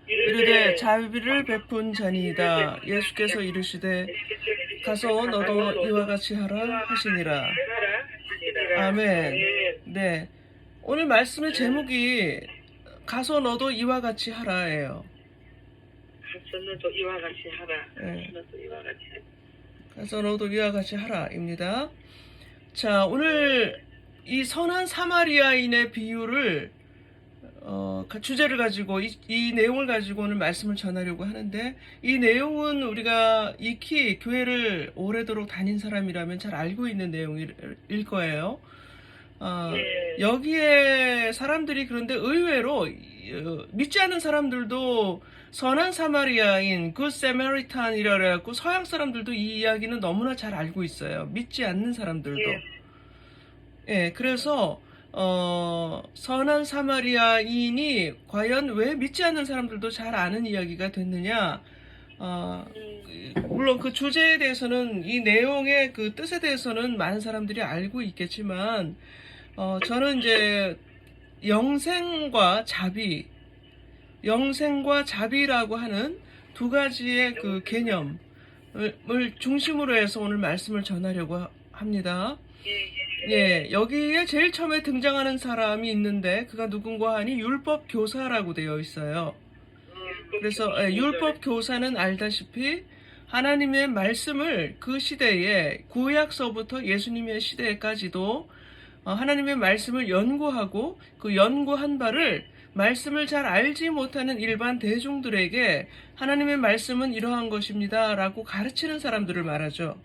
이르되 자비를 베푼 자니이다. 예수께서 이르시되 가서 너도 이와 같이 하라 하시니라. 아멘. 네, 오늘 말씀의 제목이 가서 너도 이와 같이 하라예요. 가서 너도 이와 같이 하라. 네. 너도 이와 같이 하라. 가서 너도 이와 같이 하라입니다. 자, 오늘 이 선한 사마리아인의 비유를 주제를 가지고 이 내용을 가지고 오늘 말씀을 전하려고 하는데, 이 내용은 우리가 익히 교회를 오래도록 다닌 사람이라면 잘 알고 있는 내용일 거예요. 여기에 사람들이 그런데 의외로 믿지 않는 사람들도 선한 사마리아인 굿 세마리탄이라 그래갖고 서양 사람들도 이 이야기는 너무나 잘 알고 있어요. 믿지 않는 사람들도. 예, 그래서 선한 사마리아인이 과연 왜 믿지 않는 사람들도 잘 아는 이야기가 됐느냐? 물론 그 주제에 대해서는, 이 내용의 그 뜻에 대해서는 많은 사람들이 알고 있겠지만, 저는 이제 영생과 자비라고 하는 두 가지의 그 개념을 중심으로 해서 오늘 말씀을 전하려고 합니다. 예, 여기에 제일 처음에 등장하는 사람이 있는데 그가 누군가 하니 율법 교사라고 되어 있어요. 그래서 율법 교사는 알다시피 하나님의 말씀을 그 시대에, 구약서부터 예수님의 시대까지도 하나님의 말씀을 연구하고 그 연구한 바를 말씀을 잘 알지 못하는 일반 대중들에게 하나님의 말씀은 이러한 것입니다 라고 가르치는 사람들을 말하죠.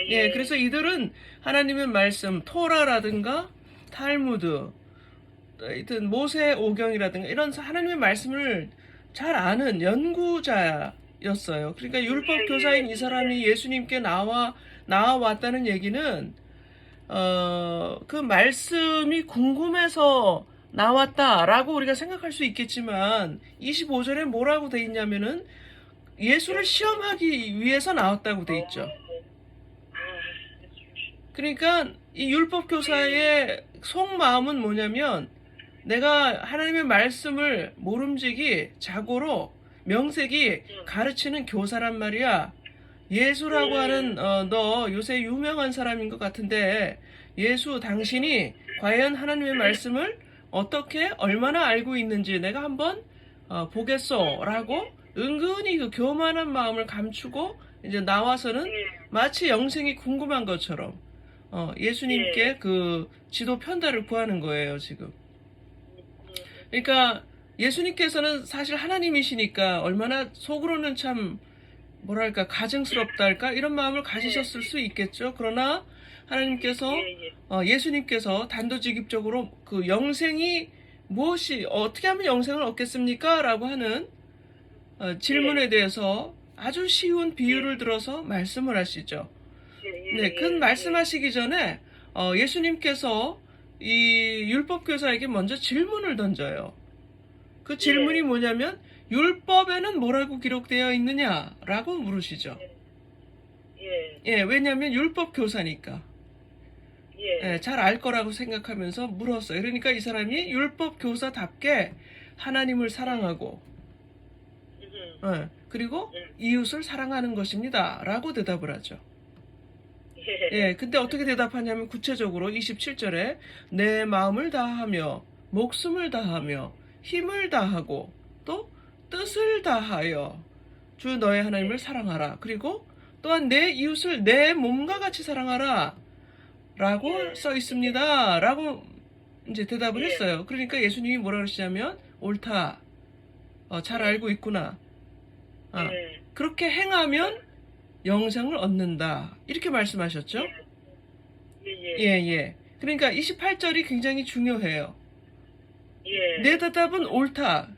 예, 그래서 이들은 하나님의 말씀, 토라라든가 탈무드, 하여튼 모세오경이라든가 이런 하나님의 말씀을 잘 아는 연구자였어요. 그러니까 율법 교사인 이 사람이 예수님께 나와왔다는 얘기는 그 말씀이 궁금해서 나왔다라고 우리가 생각할 수 있겠지만, 25절에 뭐라고 돼 있냐면은 예수를 시험하기 위해서 나왔다고 돼 있죠. 그러니까 이 율법 교사의 속마음은 뭐냐면, 내가 하나님의 말씀을 모름지기 자고로 명색이 가르치는 교사란 말이야. 예수라고 하는 너 요새 유명한 사람인 것 같은데, 예수 당신이 과연 하나님의 말씀을 어떻게 얼마나 알고 있는지 내가 한번 보겠소 라고 은근히 그 교만한 마음을 감추고 이제 나와서는 마치 영생이 궁금한 것처럼 예수님께 그 지도 편달을 구하는 거예요, 지금. 그러니까 예수님께서는 사실 하나님이시니까 얼마나 속으로는 참 뭐랄까 가증스럽다 할까 이런 마음을 가지셨을 수 있겠죠. 그러나 하나님께서 예수님께서 단도직입적으로 그 영생이 무엇이, 어떻게 하면 영생을 얻겠습니까? 라고 하는 질문에 대해서 아주 쉬운 비유를 들어서 말씀을 하시죠. 네, 그 말씀하시기 전에 예수님께서 이 율법교사에게 먼저 질문을 던져요. 그 질문이 뭐냐면, 율법에는 뭐라고 기록되어 있느냐라고 물으시죠. 예, 왜냐하면 율법교사니까. 예, 잘 알 거라고 생각하면서 물었어요. 그러니까 이 사람이 율법교사답게 하나님을 사랑하고 그리고 이웃을 사랑하는 것입니다 라고 대답을 하죠. 예, 근데 어떻게 대답하냐면 구체적으로 27절에 내 마음을 다하며 목숨을 다하며 힘을 다하고 또 뜻을 다하여 주 너의 하나님을 사랑하라. 그리고 또한 내 이웃을 내 몸과 같이 사랑하라 라고 써 있습니다 라고 이제 대답을 했어요. 그러니까 예수님이 뭐라 그러시냐면, 옳다, 잘 알고 있구나, 그렇게 행하면 영생을 얻는다 이렇게 말씀하셨죠. 예. 그러니까 28절이 굉장히 중요해요. 내 대답은 옳다.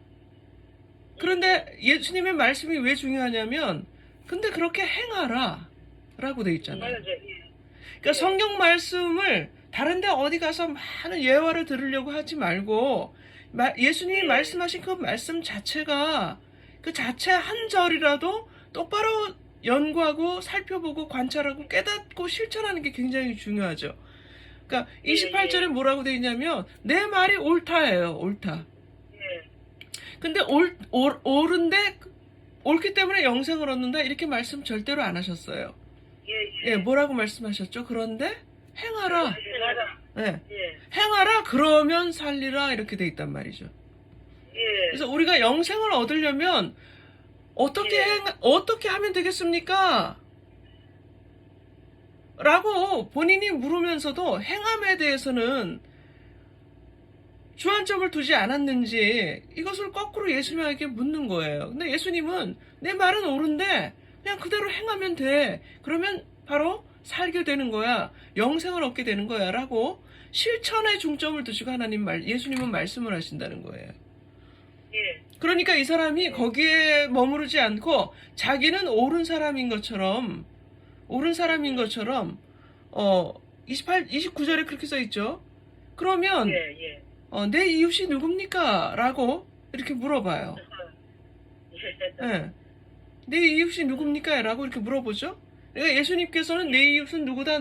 그런데 예수님의 말씀이 왜 중요하냐면, 근데 그렇게 행하라 라고 돼 있잖아요. 그러니까 성경 말씀을 다른데 어디 가서 많은 예화를 들으려고 하지 말고, 예수님이 말씀하신 그 말씀 자체가, 그 자체 한 절이라도 똑바로 연구하고 살펴보고 관찰하고 깨닫고 실천하는 게 굉장히 중요하죠. 그러니까 28절에 뭐라고 돼 있냐면, 내 말이 옳다예요. 옳다. 근데 옳은데 옳기 때문에 영생을 얻는다 이렇게 말씀 절대로 안 하셨어요. 예. 예, 뭐라고 말씀하셨죠? 그런데 행하라. 행하라. 예. 예. 행하라 그러면 살리라 이렇게 돼 있단 말이죠. 예. 그래서 우리가 영생을 얻으려면 어떻게 예. 어떻게 하면 되겠습니까? 라고 본인이 물으면서도 행함에 대해서는 주안점을 두지 않았는지 이것을 거꾸로 예수님에게 묻는 거예요. 근데 예수님은 내 말은 옳은데 그냥 그대로 행하면 돼. 그러면 바로 살게 되는 거야. 영생을 얻게 되는 거야. 라고 실천에 중점을 두시고 예수님은 말씀을 하신다는 거예요. 예. 그러니까 이 사람이 거기에 머무르지 않고 자기는 옳은 사람인 것처럼 29절에 그렇게 써 있죠. 그러면 예. 내 이웃이 누굽니까? 라고 이렇게 물어봐요. 예. 예. 내 이웃이 누굽니까? 라고 이렇게 물어보죠. 그러니까 예수님께서는 내 이웃은 누구다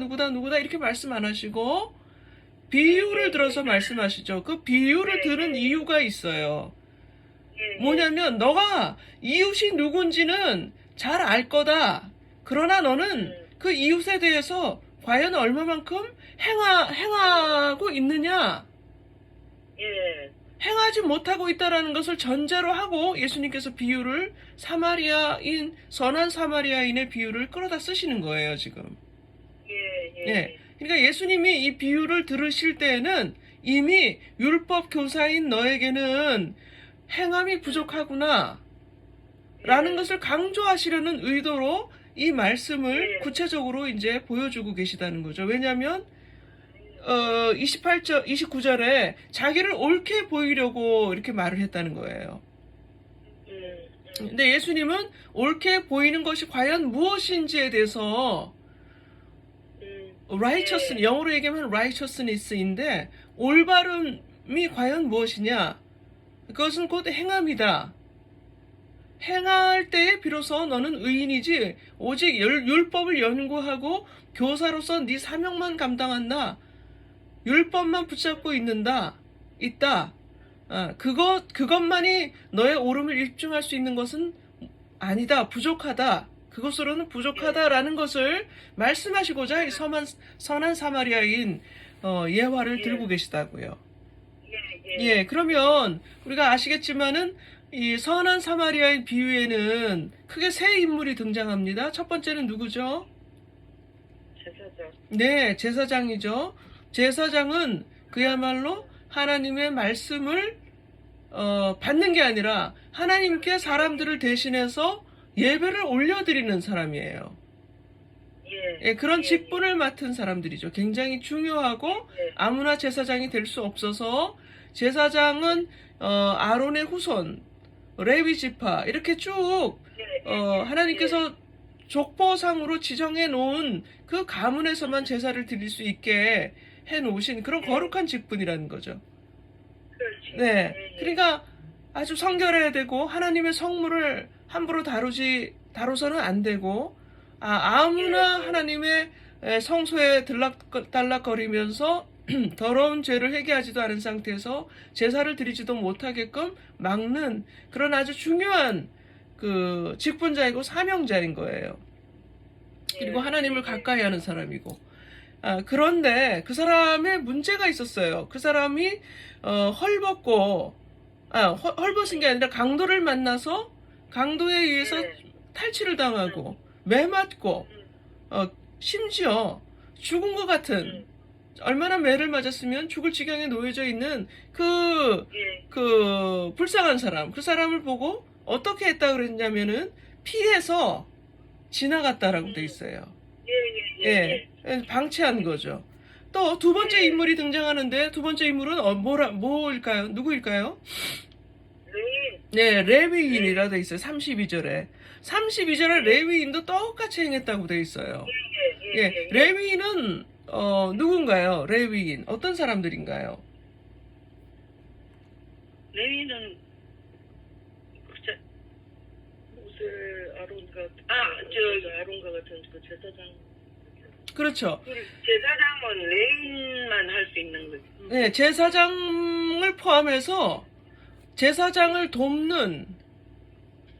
이렇게 말씀 안 하시고 비유를 들어서 말씀하시죠. 그 비유를 들은 이유가 있어요. 뭐냐면 너가 이웃이 누군지는 잘 알 거다. 그러나 너는 그 이웃에 대해서 과연 얼마만큼 행하고 있느냐? 예. 행하지 못하고 있다라는 것을 전제로 하고 예수님께서 비유를 선한 사마리아인의 비유를 끌어다 쓰시는 거예요, 지금. 예. 그러니까 예수님이 이 비유를 들으실 때에는 이미 율법 교사인 너에게는 행함이 부족하구나 라는 것을 강조하시려는 의도로 이 말씀을 구체적으로 이제 보여주고 계시다는 거죠. 왜냐하면 29절에 자기를 옳게 보이려고 이렇게 말을 했다는 거예요. 근데 예수님은 옳게 보이는 것이 과연 무엇인지에 대해서 righteousness, 영어로 얘기하면 righteousness인데 올바름이 과연 무엇이냐? 그것은 곧 행함이다. 행할 때에 비로소 너는 의인이지 오직 율법을 연구하고 교사로서 네 사명만 감당한다. 율법만 붙잡고 있다. 그것만이 너의 옳음을 입증할 수 있는 것은 아니다. 부족하다. 그것으로는 부족하다라는 것을 말씀하시고자 이 선한 사마리아인 예화를 들고 계시다고요. 예, 그러면 우리가 아시겠지만은 이 선한 사마리아인 비유에는 크게 세 인물이 등장합니다. 첫 번째는 누구죠? 제사장. 네, 제사장이죠. 제사장은 그야말로 하나님의 말씀을 받는 게 아니라 하나님께 사람들을 대신해서 예배를 올려드리는 사람이에요. 예, 그런 직분을 맡은 사람들이죠. 굉장히 중요하고 아무나 제사장이 될 수 없어서 제사장은 아론의 후손, 레위 지파 이렇게 쭉 하나님께서 족보상으로 지정해 놓은 그 가문에서만 제사를 드릴 수 있게 해 놓으신 그런 거룩한 직분이라는 거죠. 네, 그러니까 아주 성결해야 되고 하나님의 성물을 함부로 다뤄서는 안 되고 아무나 하나님의 성소에 들락거리면서 더러운 죄를 회개하지도 않은 상태에서 제사를 드리지도 못하게끔 막는 그런 아주 중요한 그 직분자이고 사명자인 거예요. 그리고 하나님을 가까이 하는 사람이고. 그런데 그 사람의 문제가 있었어요. 그 사람이 헐벗은 게 아니라 강도를 만나서 강도에 의해서 탈취를 당하고 매 맞고 심지어 죽은 것 같은 얼마나 매를 맞았으면 죽을 지경에 놓여져 있는 그 불쌍한 사람, 그 사람을 보고 어떻게 했다 그랬냐면은 피해서 지나갔다라고 돼 있어요. 예, 방치한 거죠. 또 두 번째 인물이 등장하는데 두 번째 인물은 뭐일까요? 누구일까요? 네, 레위인이라 돼 있어요. 32절에. 32절에 레위인도 똑같이 행했다고 돼 있어요. 예, 레위인은 누군가요? 레위인 어떤 사람들인가요? 레위는 아론과 같은 그 제사장. 그렇죠. 제사장은 레위인만 할 수 있는 거지. 네, 제사장을 포함해서 제사장을 돕는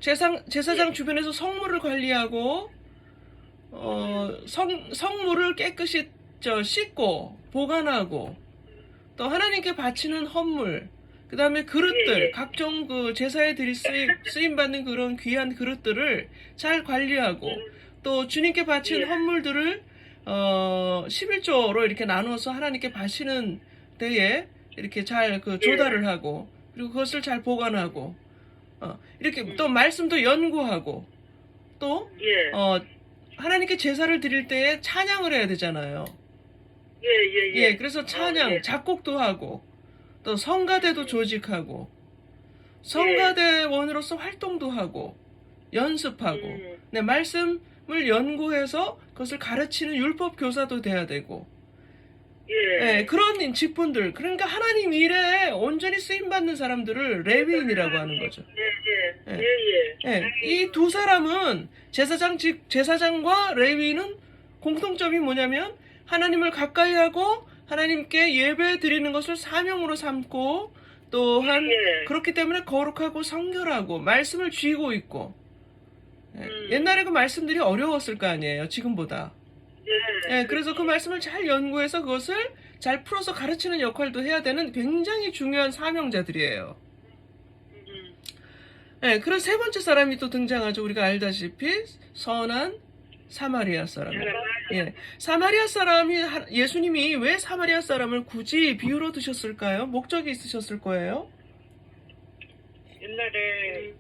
제사장 주변에서 성물을 관리하고 성물을 깨끗이 씻고 보관하고 또 하나님께 바치는 헌물, 그 다음에 그릇들, 예, 예. 각종 그 제사에 쓰임 받는 그런 귀한 그릇들을 잘 관리하고 또 주님께 바친 예. 헌물들을 11조로 이렇게 나눠서 하나님께 바치는 데에 이렇게 잘 그 조달을 하고 그리고 그것을 잘 보관하고 이렇게 또 말씀도 연구하고 또 예. 하나님께 제사를 드릴 때에 찬양을 해야 되잖아요. 예. 그래서 찬양, 예. 작곡도 하고 또 성가대도 조직하고 성가대원으로서 활동도 하고 연습하고 네, 말씀을 연구해서 그것을 가르치는 율법 교사도 돼야 되고 그런 직분들, 그러니까 하나님 일에 온전히 쓰임받는 사람들을 레위인이라고 하는 거죠. 이 두 사람은 제사장과 레위인은 공통점이 뭐냐면 하나님을 가까이 하고 하나님께 예배 드리는 것을 사명으로 삼고 또한 그렇기 때문에 거룩하고 성결하고 말씀을 쥐고 있고 옛날에 그 말씀들이 어려웠을 거 아니에요, 지금보다. 그래서 그 말씀을 잘 연구해서 그것을 잘 풀어서 가르치는 역할도 해야 되는 굉장히 중요한 사명자들이에요. 그런 세 번째 사람이 또 등장하죠. 우리가 알다시피 선한 사마리아 사람. 사마리아 사람이 예수님이 왜 사마리아 사람을 굳이 비유로 드셨을까요? 목적이 있으셨을 거예요. 옛날에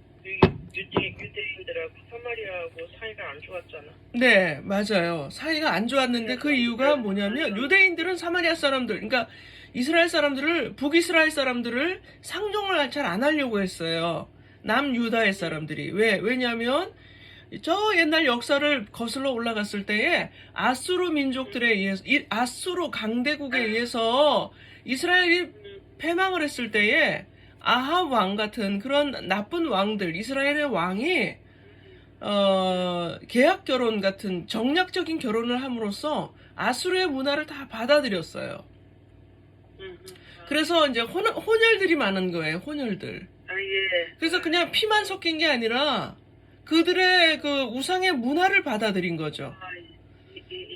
유대인들하고 사마리아하고 사이가 안 좋았잖아. 네, 맞아요. 사이가 안 좋았는데 그 이유가 뭐냐면 유대인들은 사마리아 사람들, 그러니까 이스라엘 사람들을, 북이스라엘 사람들을 상종을 잘 안 하려고 했어요. 남유다의 사람들이. 왜냐하면 저 옛날 역사를 거슬러 올라갔을 때에 아수르 민족들에 의해서, 아수르 강대국에 의해서 이스라엘이 패망을 했을 때에 아합 왕 같은 그런 나쁜 왕들, 이스라엘의 왕이 계약 결혼 같은 정략적인 결혼을 함으로써 아수르의 문화를 다 받아들였어요. 그래서 이제 혼혈들이 많은 거예요, 혼혈들. 그래서 그냥 피만 섞인 게 아니라 그들의 그 우상의 문화를 받아들인 거죠.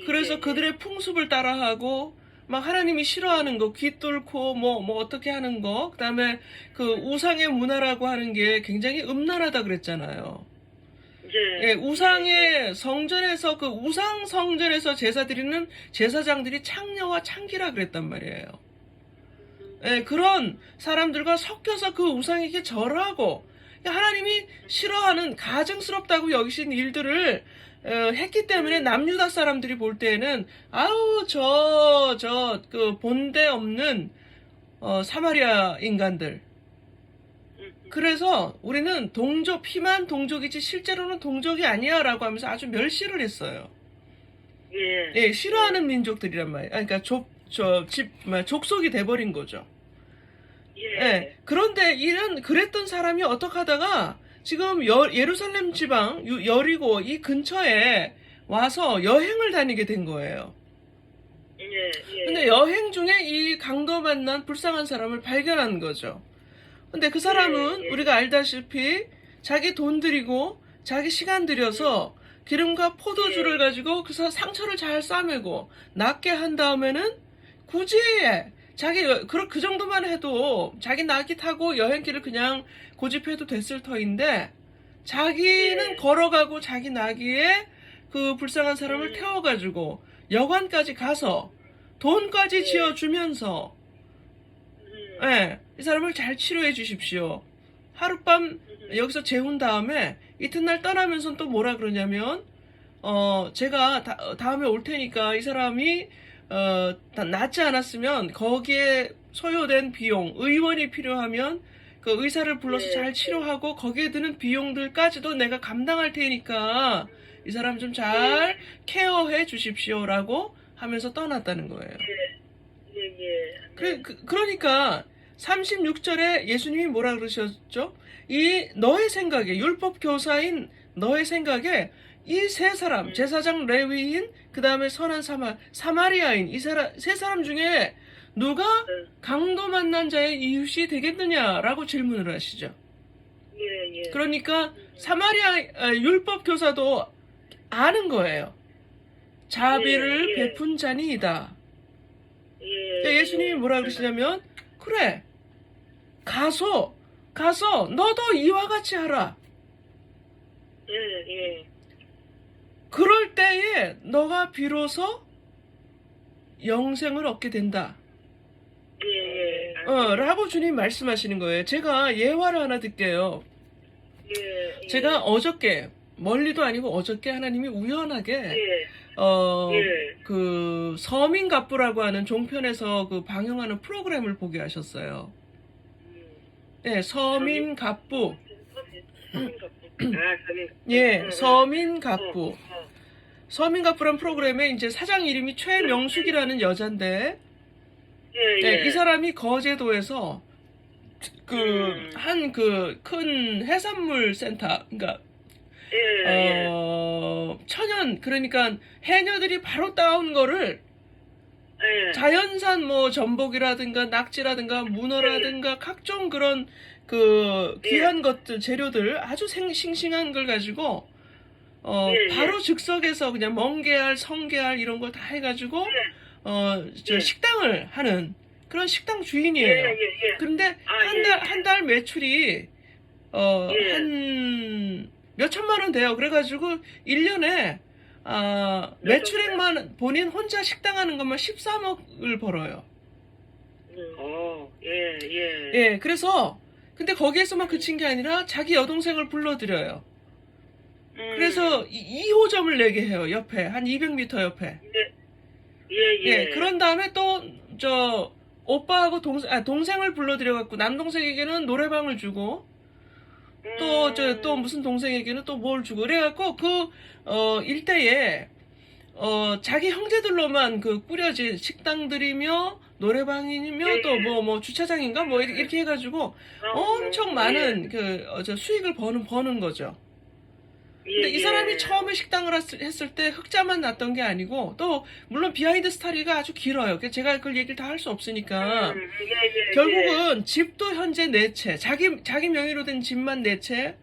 그래서 그들의 풍습을 따라하고 막 하나님이 싫어하는 거, 귀 뚫고 뭐 어떻게 하는 거, 그다음에 그 우상의 문화라고 하는 게 굉장히 음란하다 그랬잖아요. 우상의 성전에서 그 우상 성전에서 제사 드리는 제사장들이 창녀와 창기라 그랬단 말이에요. 그런 사람들과 섞여서 그 우상에게 절하고 하나님이 싫어하는 가증스럽다고 여기신 일들을 했기 때문에 남유다 사람들이 볼 때에는 아우 그 본데 없는 사마리아 인간들. 그래서 우리는 피만 동족이지 실제로는 동족이 아니야 라고 하면서 아주 멸시를 했어요. 싫어하는 민족들이란 말이에요. 그러니까 족속이 돼버린 거죠. 그런데 그랬던 사람이 어떻게 하다가 지금 예루살렘 지방 여리고 이 근처에 와서 여행을 다니게 된 거예요. 근데 여행 중에 이 강도 만난 불쌍한 사람을 발견한 거죠. 근데 그 사람은 우리가 알다시피 자기 돈 들이고 자기 시간 들여서 기름과 포도주를 가지고 그래서 상처를 잘 싸매고 낫게 한 다음에는 굳이 그 정도만 해도 자기 나귀 타고 여행길을 그냥 고집해도 됐을 터인데 자기는 걸어가고 자기 나귀에 그 불쌍한 사람을 태워가지고 여관까지 가서 돈까지 지어주면서 이 사람을 잘 치료해 주십시오. 하룻밤 여기서 재운 다음에 이튿날 떠나면서 또 뭐라 그러냐면 제가 다음에 올 테니까 이 사람이 낫지 않았으면 거기에 소요된 비용, 의원이 필요하면 그 의사를 불러서 잘 치료하고 거기에 드는 비용들까지도 내가 감당할 테니까 이 사람 좀 잘 케어해 주십시오라고 하면서 떠났다는 거예요. 그러니까 36절에 예수님이 뭐라 그러셨죠? 너의 생각에, 율법 교사인 너의 생각에 이 세 사람, 제사장 레위인, 그 다음에 선한 사마리아인, 이 세 사람 중에 누가 네. 강도 만난 자의 이웃이 되겠느냐라고 질문을 하시죠. 예, 예. 그러니까 사마리아 율법 교사도 아는 거예요. 자비를 예, 예. 베푼 자니이다. 예. 그러니까 예수님이 뭐라 그러시냐면 그래 가서 너도 이와 같이 하라. 예, 예. 그럴 때에 너가 비로소 영생을 얻게 된다. 예, 예. 라고 주님 말씀하시는 거예요. 제가 예화를 하나 드릴게요. 예, 예. 제가 어저께 멀리도 아니고 어저께 하나님이 우연하게 예. 예. 그 서민갑부라고 하는 종편에서 그 방영하는 프로그램을 보게 하셨어요. 네, 서민갑부. 예, 서민갑부. 서민갑부란 프로그램에 이제 사장 이름이 최명숙이라는 여잔데, 예, 네, 예. 이 사람이 거제도에서 한 큰 해산물 센터, 그러니까 예, 예. 천연, 그러니까 해녀들이 바로 따온 거를 예. 자연산 뭐 전복이라든가 낙지라든가 문어라든가 각종 그런 그 귀한 것들 재료들 아주 싱싱한 걸 가지고 예, 바로 즉석에서 그냥 멍게알, 성게알 이런 걸 다 해가지고 저 예. 식당을 하는 그런 식당 예, 주인이에요. 예, 예. 그런데 예. 한 달 매출이 예. 한 몇천만 원 돼요. 그래가지고 1년에 매출액만 본인 혼자 식당 하는 것만 13억을 벌어요. 예, 예. 예, 그래서 근데 거기에서만 그친 게 아니라 자기 여동생을 불러들여요. 그래서 2호점을 내게 해요. 옆에 한 200m 옆에. 예, 예. 예, 그런 다음에 또 저 오빠하고 동생을 불러들여갖고 남동생에게는 노래방을 주고 또 무슨 동생에게는 또 뭘 주고 그래갖고 일대에 자기 형제들로만 그 꾸려진 식당들이며 노래방이며 또 뭐 주차장인가 뭐 이렇게 해가지고 엄청 많은 저 수익을 버는 거죠. 근데 이 사람이 처음에 식당을 했을 때 흑자만 났던 게 아니고 또 물론 비하인드 스토리가 아주 길어요. 제가 그걸 얘기를 다 할 수 없으니까 결국은 집도 현재 4채, 자기 명의로 된 집만 4채,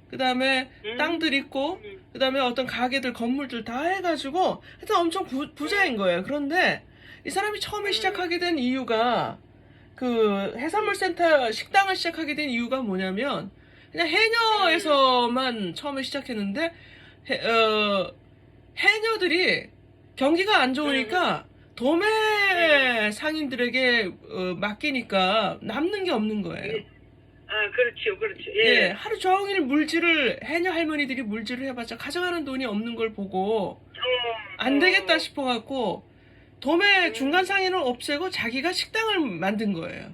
그 다음에 땅들 있고, 그 다음에 어떤 가게들, 건물들 다 해가지고 하여튼 엄청 부자인 거예요. 그런데 이 사람이 처음에 시작하게 된 이유가 그 해산물 센터 식당을 시작하게 된 이유가 뭐냐면 그냥 해녀에서만 처음에 시작했는데 해녀들이 경기가 안 좋으니까 도매 상인들에게 맡기니까 남는 게 없는 거예요. 그렇죠, 그렇죠. 예, 하루 종일 해녀 할머니들이 물질을 해봤자 가져가는 돈이 없는 걸 보고 안 되겠다 싶어갖고 도매 중간 상인을 없애고 자기가 식당을 만든 거예요.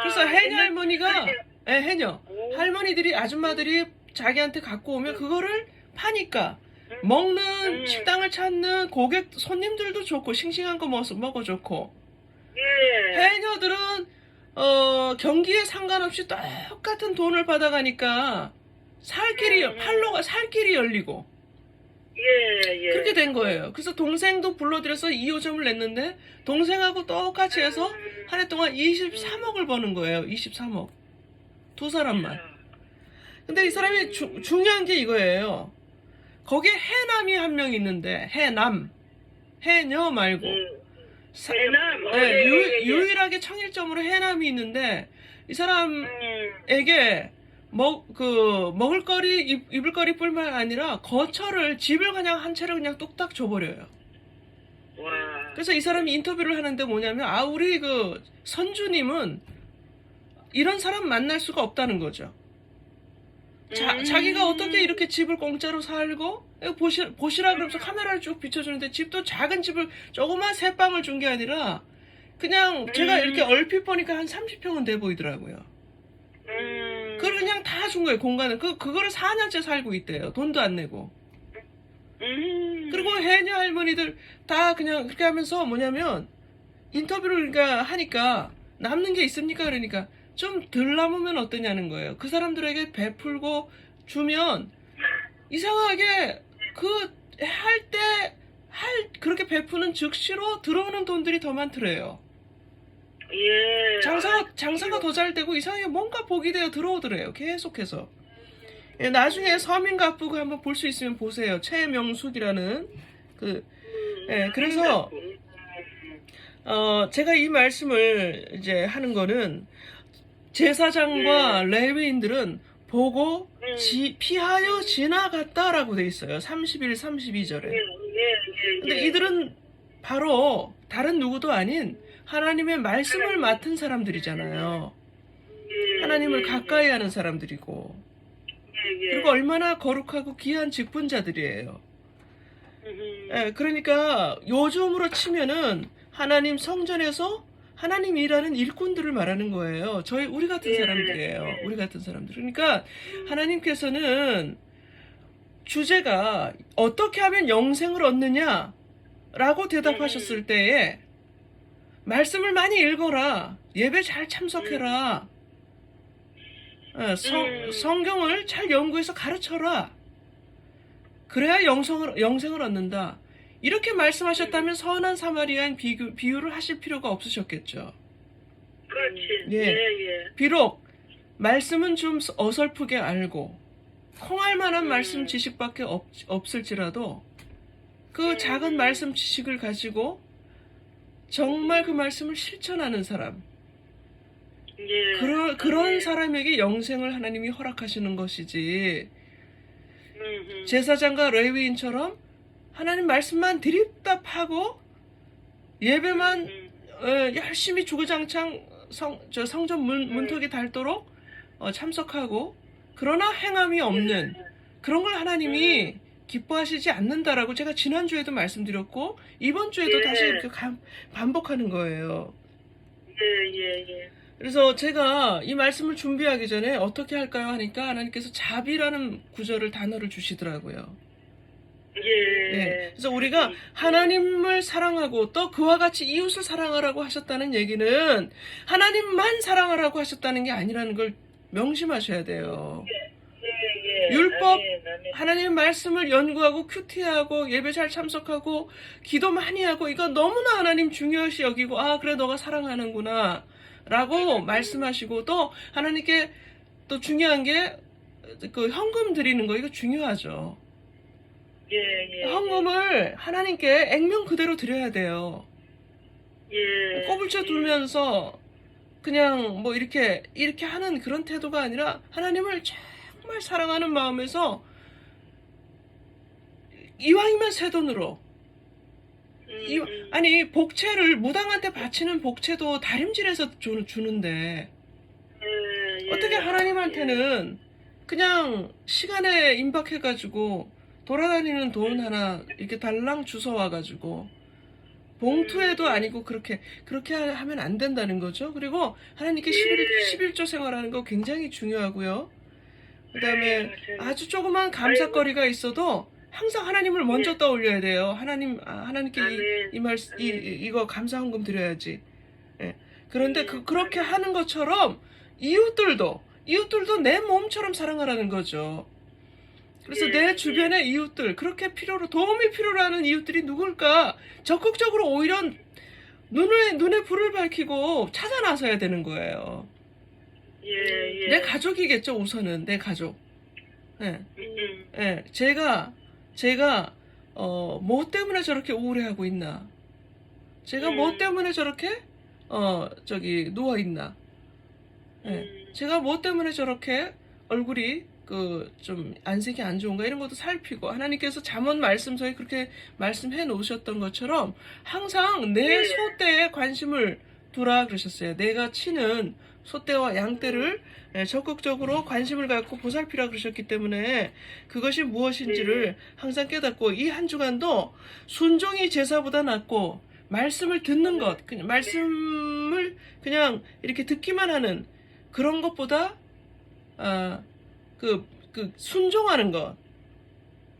그래서 해녀 할머니가 해녀 할머니들이 아줌마들이 자기한테 갖고 오면 그거를 파니까 먹는 식당을 찾는 고객 손님들도 좋고 싱싱한 거 먹어 좋고 해녀들은 경기에 상관없이 똑같은 돈을 받아가니까 살 길이 열리고 그렇게 된 거예요. 그래서 동생도 불러들여서 2호점을 냈는데 동생하고 똑같이 해서 한 해 동안 23억을 버는 거예요. 23억. 두 사람만. 근데 이 사람이 중요한 게 이거예요. 거기에 해남이 한 명 있는데 해녀 말고 유일하게 청일점으로 해남이 있는데 이 사람에게 먹을거리 입을거리 뿐만 아니라 거처를 집을 그냥 한 채를 그냥 뚝딱 줘버려요. 그래서 이 사람이 인터뷰를 하는데 뭐냐면 우리 그 선주님은 이런 사람 만날 수가 없다는 거죠. 자기가 어떻게 이렇게 집을 공짜로 살고 보시라 그러면서 카메라를 쭉 비춰주는데 집도 작은 집을 조그만 새 방을 준 게 아니라 그냥 제가 이렇게 얼핏 보니까 한 30평은 돼 보이더라고요. 그걸 그냥 다 준 거예요. 공간을 그거를 4년째 살고 있대요. 돈도 안 내고. 그리고 해녀 할머니들 다 그냥 그렇게 하면서 뭐냐면 인터뷰를 그러니까 하니까 남는 게 있습니까? 그러니까 좀 덜 남으면 어떠냐는 거예요. 그 사람들에게 베풀고 주면 이상하게 그렇게 베푸는 즉시로 들어오는 돈들이 더 많더래요. 예. 장사가 더 잘 되고 이상하게 뭔가 복이 되어 들어오더래요. 계속해서. 예, 나중에 서민갑부가 한번 볼 수 있으면 보세요. 최명숙이라는 그래서 제가 이 말씀을 이제 하는 거는 제사장과 레위인들은 보고 피하여 지나갔다라고 돼 있어요. 31, 32절에. 근데 이들은 바로 다른 누구도 아닌 하나님의 말씀을 맡은 사람들이잖아요. 하나님을 가까이 하는 사람들이고, 그리고 얼마나 거룩하고 귀한 직분자들이에요. 그러니까 요즘으로 치면은 하나님 성전에서 하나님 일하는 일꾼들을 말하는 거예요. 우리 같은 사람들이에요. 우리 같은 사람들. 그러니까 하나님께서는 주제가 어떻게 하면 영생을 얻느냐라고 대답하셨을 때에 말씀을 많이 읽어라. 예배 잘 참석해라. 성경을 잘 연구해서 가르쳐라. 그래야 영생을 얻는다. 이렇게 말씀하셨다면 선한 사마리아인 비유를 하실 필요가 없으셨겠죠. 그렇지. 예. 비록 말씀은 좀 어설프게 알고 콩알 만한 말씀 지식밖에 없을지라도 그 작은 말씀 지식을 가지고 정말 그 말씀을 실천하는 사람, 그런 사람에게 영생을 하나님이 허락하시는 것이지, 제사장과 레위인처럼 하나님 말씀만 드립답하고 예배만 열심히 주구장창 성전 문턱이 닳도록 참석하고, 그러나 행함이 없는 그런 걸 하나님이 기뻐하시지 않는다라고 제가 지난주에도 말씀드렸고 이번 주에도 다시 이렇게 반복하는 거예요. 그래서 제가 이 말씀을 준비하기 전에 어떻게 할까요 하니까 하나님께서 자비라는 단어를 주시더라고요. 그래서 우리가 하나님을 사랑하고 또 그와 같이 이웃을 사랑하라고 하셨다는 얘기는 하나님만 사랑하라고 하셨다는 게 아니라는 걸 명심하셔야 돼요. 율법, 하나님의 말씀을 연구하고 큐티하고 예배 잘 참석하고 기도 많이 하고 이거 너무나 하나님 중요시 여기고, 그래 너가 사랑하는구나 라고 말씀하시고, 또 하나님께 또 중요한 게 그 헌금 드리는 거, 이거 중요하죠. 헌금을 하나님께 액면 그대로 드려야 돼요. 꼬불쳐 두면서 그냥 뭐 이렇게 하는 그런 태도가 아니라 하나님을 정말 사랑하는 마음에서 이왕이면 새 돈으로, 아니 복채를 무당한테 바치는 복채도 다림질해서 주는데 어떻게 하나님한테는 그냥 시간에 임박해가지고 돌아다니는 돈 하나 이렇게 달랑 주워와가지고 봉투에도 아니고 그렇게 하면 안 된다는 거죠. 그리고 하나님께 11조 생활하는 거 굉장히 중요하고요. 그 다음에 아주 조그만 감사거리가 있어도 항상 하나님을 먼저 떠올려야 돼요. 하나님께 이거 감사 헌금 드려야지. 그런데 그렇게 하는 것처럼 이웃들도 내 몸처럼 사랑하라는 거죠. 그래서 내 주변의 이웃들, 그렇게 도움이 필요로 하는 이웃들이 누굴까? 적극적으로 오히려 눈에 불을 밝히고 찾아 나서야 되는 거예요. 내 가족이겠죠, 우선은. 내 가족. 제가 뭐 때문에 저렇게 우울해하고 있나? 제가 뭐 때문에 저렇게 누워 있나? 제가 뭐 때문에 저렇게 얼굴이 좀 안색이 안 좋은가, 이런 것도 살피고, 하나님께서 잠언 말씀서에 그렇게 말씀해 놓으셨던 것처럼 항상 내 소떼에 관심을 두라 그러셨어요. 내가 치는 소떼와 양떼를 적극적으로 관심을 갖고 보살피라 그러셨기 때문에 그것이 무엇인지를 항상 깨닫고, 이 한 주간도 순종이 제사보다 낫고 말씀을 듣는 것, 그냥 말씀을 그냥 이렇게 듣기만 하는 그런 것보다 순종하는 것,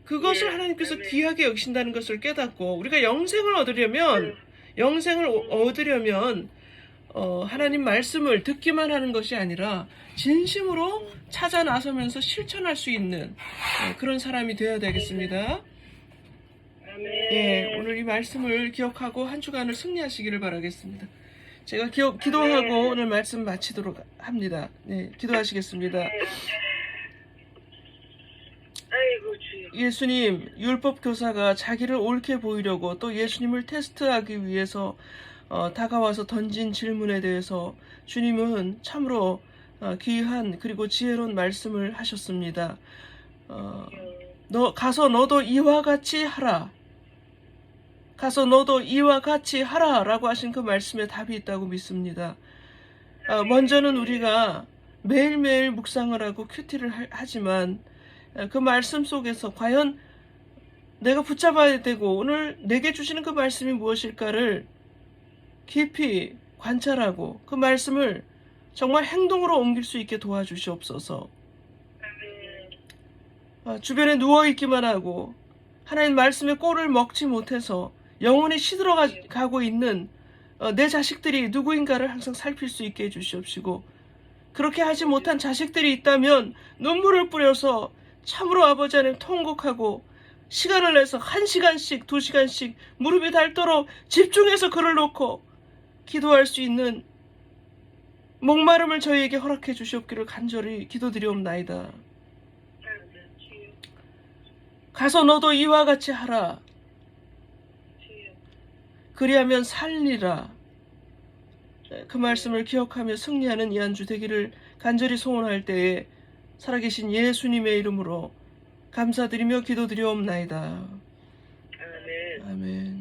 그것을 하나님께서 귀하게 여기신다는 것을 깨닫고, 우리가 영생을 얻으려면 하나님 말씀을 듣기만 하는 것이 아니라 진심으로 찾아 나서면서 실천할 수 있는 그런 사람이 되어야 되겠습니다. 오늘 이 말씀을 기억하고 한 주간을 승리하시기를 바라겠습니다. 제가 기도하고 오늘 말씀 마치도록 합니다. 네, 기도하시겠습니다. 아이고 주여. 예수님, 율법 교사가 자기를 옳게 보이려고 또 예수님을 테스트하기 위해서 다가와서 던진 질문에 대해서 주님은 참으로 귀한 그리고 지혜로운 말씀을 하셨습니다. 가서 너도 이와 같이 하라. 가서 너도 이와 같이 하라라고 하신 그 말씀에 답이 있다고 믿습니다. 먼저는 우리가 매일매일 묵상을 하고 큐티를 하지만 그 말씀 속에서 과연 내가 붙잡아야 되고 오늘 내게 주시는 그 말씀이 무엇일까를 깊이 관찰하고 그 말씀을 정말 행동으로 옮길 수 있게 도와주시옵소서. 주변에 누워있기만 하고 하나님 말씀의 꼴을 먹지 못해서 영혼이 시들어가고 있는 내 자식들이 누구인가를 항상 살필 수 있게 해주시옵시고, 그렇게 하지 못한 자식들이 있다면 눈물을 뿌려서 참으로 아버지 하나님 통곡하고 시간을 내서 1시간씩 2시간씩 무릎이 닳도록 집중해서 글을 놓고 기도할 수 있는 목마름을 저희에게 허락해 주시옵기를 간절히 기도드리옵나이다. 가서 너도 이와 같이 하라. 그리하면 살리라. 그 말씀을 기억하며 승리하는 이 한 주 되기를 간절히 소원할 때에 살아계신 예수님의 이름으로 감사드리며 기도드리옵나이다. 아멘. 아멘.